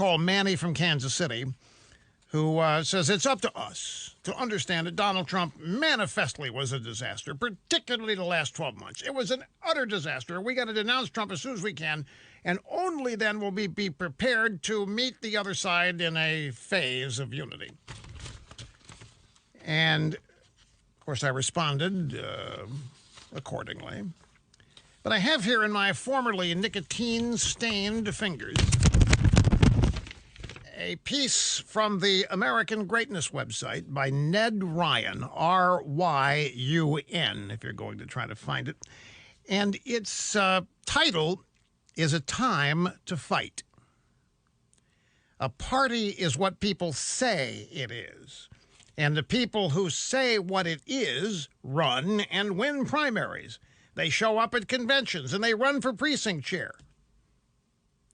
called Manny from Kansas City, who says it's up to us to understand that Donald Trump manifestly was a disaster, particularly the last 12 months. It was an utter disaster. We got to denounce Trump as soon as we can, and only then will we be prepared to meet the other side in a phase of unity. And, of course, I responded accordingly. But I have here in my formerly nicotine-stained fingers a piece from the American Greatness website by Ned Ryun, R-Y-U-N, if you're going to try to find it. And its title is A Time to Fight. A party is what people say it is. And the people who say what it is run and win primaries. They show up at conventions and they run for precinct chair.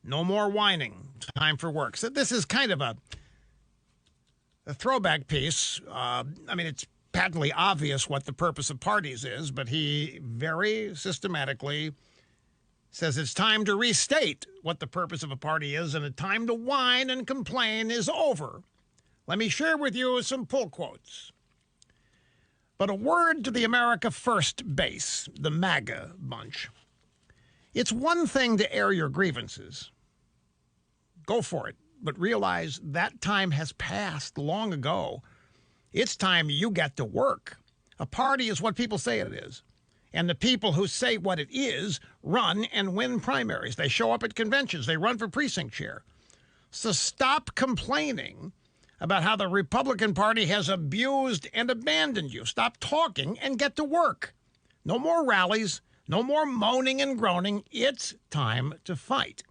No more whining. Time for work. So this is kind of a throwback piece. I mean, it's patently obvious what the purpose of parties is, but he very systematically says it's time to restate what the purpose of a party is, and the time to whine and complain is over. Let me share with you some pull quotes. But a word to the America First base, the MAGA bunch. It's one thing to air your grievances. Go for it, but realize that time has passed long ago. It's time you get to work. A party is what people say it is. And the people who say what it is run and win primaries. They show up at conventions. They run for precinct chair. So stop complaining about how the Republican Party has abused and abandoned you. Stop talking and get to work. No more rallies. No more moaning and groaning. It's time to fight.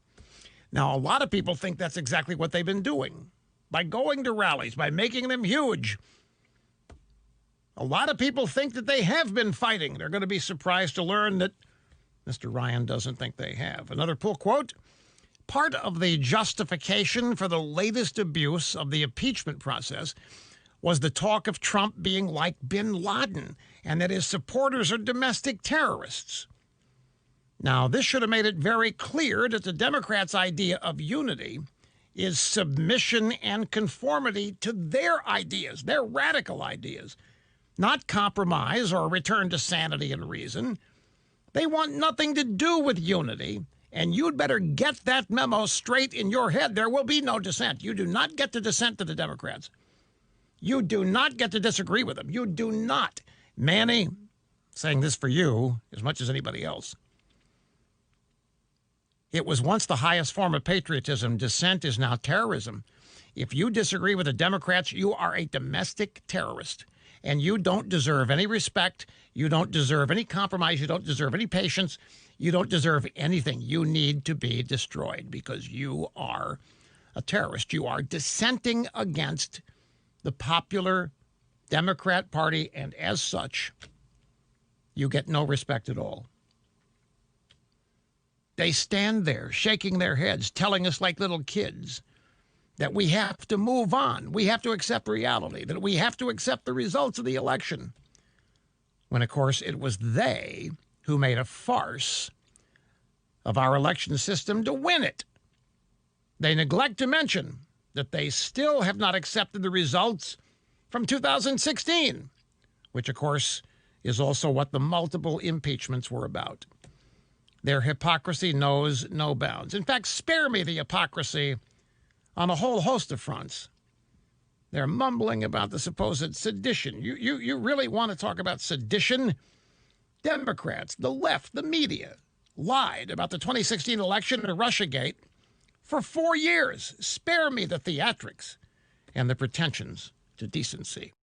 Now, a lot of people think that's exactly what they've been doing. By going to rallies, by making them huge. A lot of people think that they have been fighting. They're going to be surprised to learn that Mr. Ryun doesn't think they have. Another pull quote. Part of the justification for the latest abuse of the impeachment process was the talk of Trump being like bin Laden and that his supporters are domestic terrorists. Now, this should have made it very clear that the Democrats' idea of unity is submission and conformity to their ideas, their radical ideas, not compromise or return to sanity and reason. They want nothing to do with unity, and you'd better get that memo straight in your head. There will be no dissent. You do not get to dissent to the Democrats. You do not get to disagree with them. You do not. Manny, saying this for you as much as anybody else. It was once the highest form of patriotism. Dissent is now terrorism. If you disagree with the Democrats, you are a domestic terrorist. And you don't deserve any respect. You don't deserve any compromise. You don't deserve any patience. You don't deserve anything. You need to be destroyed because you are a terrorist. You are dissenting against the popular Democrat Party, and as such, you get no respect at all. They stand there shaking their heads, telling us like little kids that we have to move on. We have to accept reality, that we have to accept the results of the election. When, of course, it was they who made a farce of our election system to win it. They neglect to mention that they still have not accepted the results from 2016, which, of course, is also what the multiple impeachments were about. Their hypocrisy knows no bounds. In fact, spare me the hypocrisy on a whole host of fronts. They're mumbling about the supposed sedition. You really want to talk about sedition? Democrats, the left, the media lied about the 2016 election and Russiagate for 4 years. Spare me the theatrics and the pretensions to decency.